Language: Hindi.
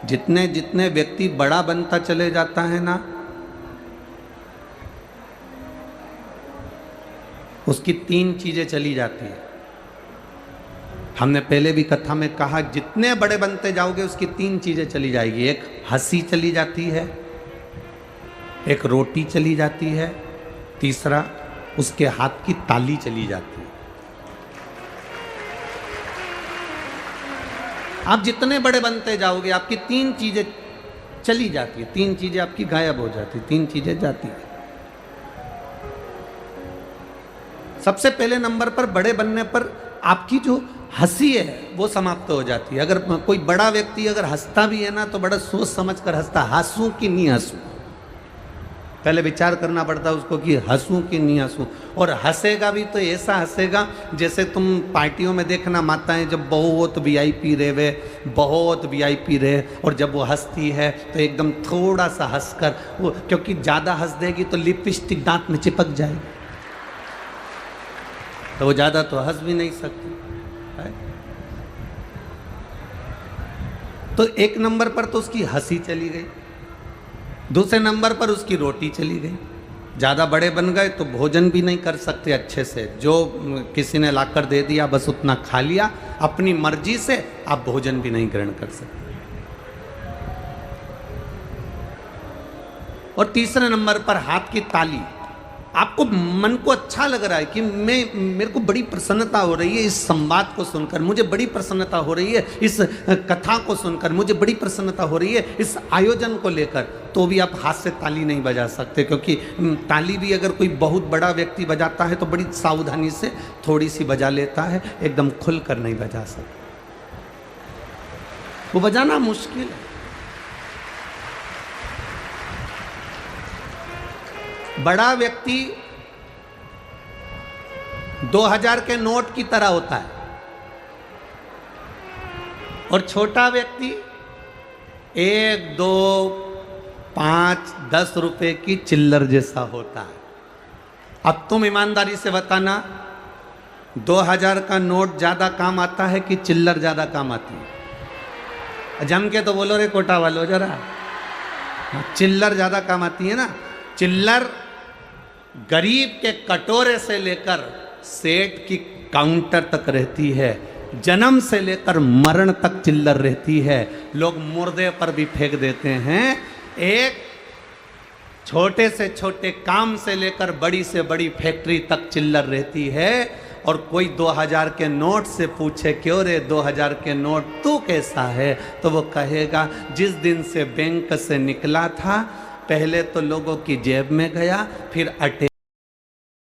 जितने जितने व्यक्ति बड़ा बनता चले जाता है ना, उसकी 3 चीजें चली जाती है। हमने पहले भी कथा में कहा, जितने बड़े बनते जाओगे उसकी 3 चीजें चली जाएगी। एक हंसी चली जाती है, एक रोटी चली जाती है, तीसरा उसके हाथ की ताली चली जाती है। आप जितने बड़े बनते जाओगे आपकी 3 चीजें चली जाती है, 3 चीजें आपकी गायब हो जाती, 3 चीजें जाती है। सबसे पहले नंबर पर बड़े बनने पर आपकी जो हंसी है वो समाप्त हो जाती है। अगर कोई बड़ा व्यक्ति अगर हंसता भी है ना तो बड़ा सोच समझ कर हंसता, हंसूं कि नहीं हंसूं, पहले विचार करना पड़ता है उसको कि हंसूं कि नहीं हंसूं। और हंसेगा भी तो ऐसा हंसेगा जैसे तुम पार्टियों में देखना, माताएं जब बहुत वीआईपी रहे वे, बहुत वीआईपी रहे, और जब वो हंसती है तो एकदम थोड़ा सा हंसकर वो, क्योंकि ज़्यादा हंस देगी तो लिपस्टिक दांत में चिपक जाएगी, तो वो ज़्यादा तो हंस भी नहीं सकती है? तो एक नंबर पर तो उसकी हंसी चली गई, दूसरे नंबर पर उसकी रोटी चली गई। ज़्यादा बड़े बन गए तो भोजन भी नहीं कर सकते अच्छे से, जो किसी ने लाकर दे दिया बस उतना खा लिया, अपनी मर्जी से आप भोजन भी नहीं ग्रहण कर सकते। और तीसरे नंबर पर हाथ की ताली। आपको मन को अच्छा लग रहा है कि मेरे को बड़ी प्रसन्नता हो रही है इस संवाद को सुनकर, मुझे बड़ी प्रसन्नता हो रही है इस कथा को सुनकर, मुझे बड़ी प्रसन्नता हो रही है इस आयोजन को लेकर, तो भी आप हाथ से ताली नहीं बजा सकते, क्योंकि ताली भी अगर कोई बहुत बड़ा व्यक्ति बजाता है तो बड़ी सावधानी से थोड़ी सी बजा लेता है, एकदम खुल कर नहीं बजा सकता, वो बजाना मुश्किल है। बड़ा व्यक्ति 2000 के नोट की तरह होता है और छोटा व्यक्ति 1, 2, 5, 10 रुपए की चिल्लर जैसा होता है। अब तुम ईमानदारी से बताना, 2000 का नोट ज्यादा काम आता है कि चिल्लर ज्यादा काम आती है? जम के तो बोलो रे कोटा वालों जरा, चिल्लर ज्यादा काम आती है ना। चिल्लर गरीब के कटोरे से लेकर सेठ की काउंटर तक रहती है, जन्म से लेकर मरण तक चिल्लर रहती है। लोग मुर्दे पर भी फेंक देते हैं। एक छोटे से छोटे काम से लेकर बड़ी से बड़ी फैक्ट्री तक चिल्लर रहती है। और कोई 2000 के नोट से पूछे, क्यों रे 2000 के नोट तू कैसा है, तो वो कहेगा जिस दिन से बैंक से निकला था पहले तो लोगों की जेब में गया, फिर अटे